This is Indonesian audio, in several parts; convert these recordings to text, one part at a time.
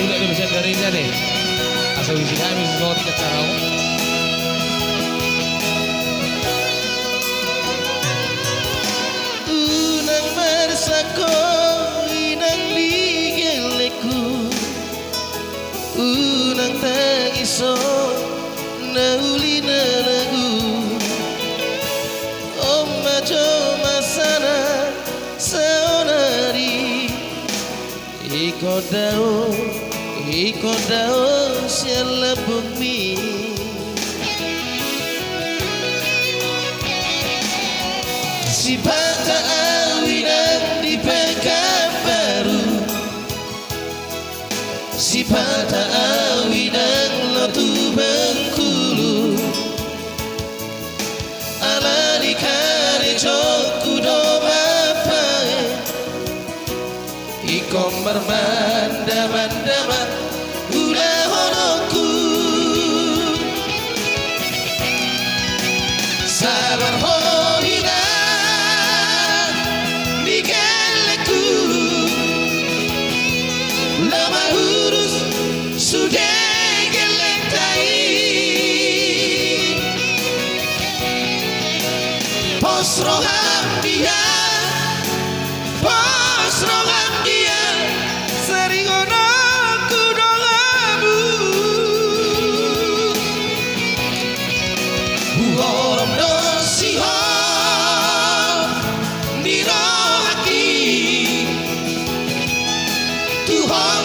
udah bisa dari deh. Asal bisa kami sesuatu ke cara. Unang marsako inang ligeleku, unang tangiso nauli na lagu. Majo masana saonari iko dao siala bumi. Si bata awinan di Pekanbaru, si bata awinan lotu Bengkulu, ala di Joku do bapae iko marmanda-mandaman ula honoku sabar hoina migeleku lama hurus sudah gelentai posroham dia sering ono kudolamu uorom dosiho nirohaki Tuhan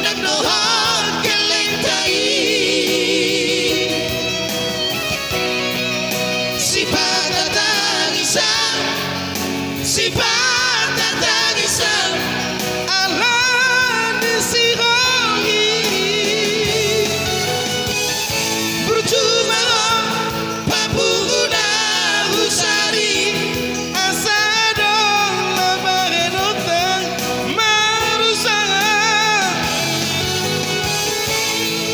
dan doa kelentai sifat tangisan sifat tangisan Allah disihohi bercuma papuguna usari asadong labarenotang marusangan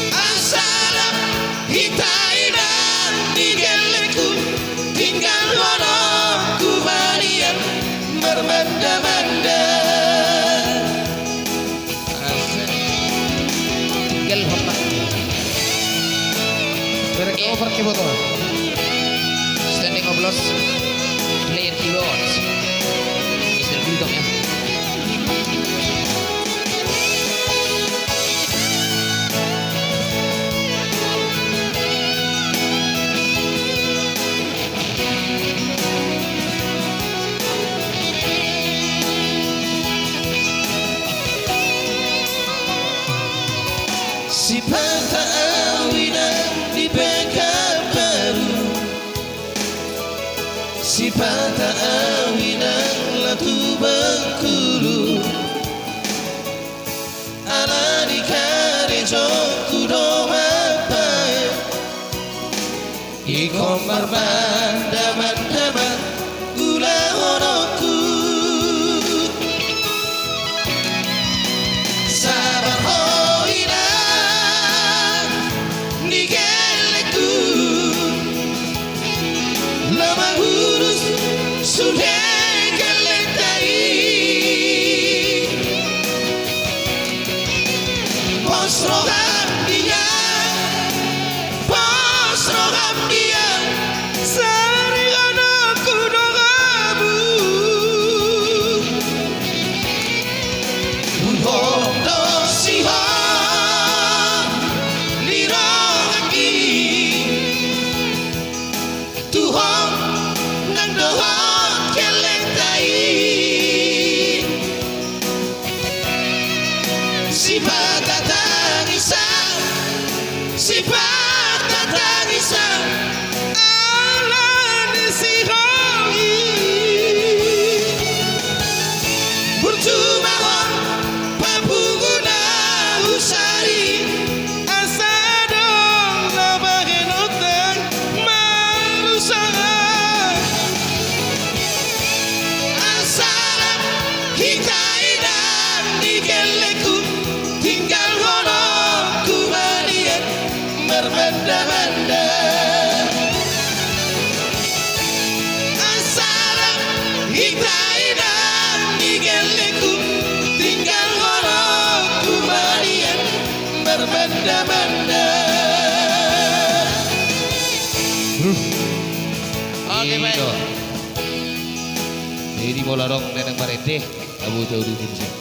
asalam hitainan digeleku tinggal hono kubanian bermanda-manda. Tinggal hotak. Mereka over keyboard. Standing oblos. Player keyboards. Mr. Bidong ya. Si bata awinan di Pekanbaru, si bata awinan latu Bengkulu, ala di Joku do bapae iko marmanda-mandaman ula honoku sabar hoina nigeleku lama hurus sudah gelentai posroham dia sering ono kudogamu uhorom dosiho nirohaki Tuhan nang doa kelentai sifat tangisan sifat tangisan Allah disihohi bercuma papuguna usari asadong labarenotang marusangan asalam hitainan digeleku tinggal hono kubanian bermanda-manda asalam hitainan digeleku tinggal hono kubanian Oke, baik. Jadi bola dong neneng parete, abu jauh di sini.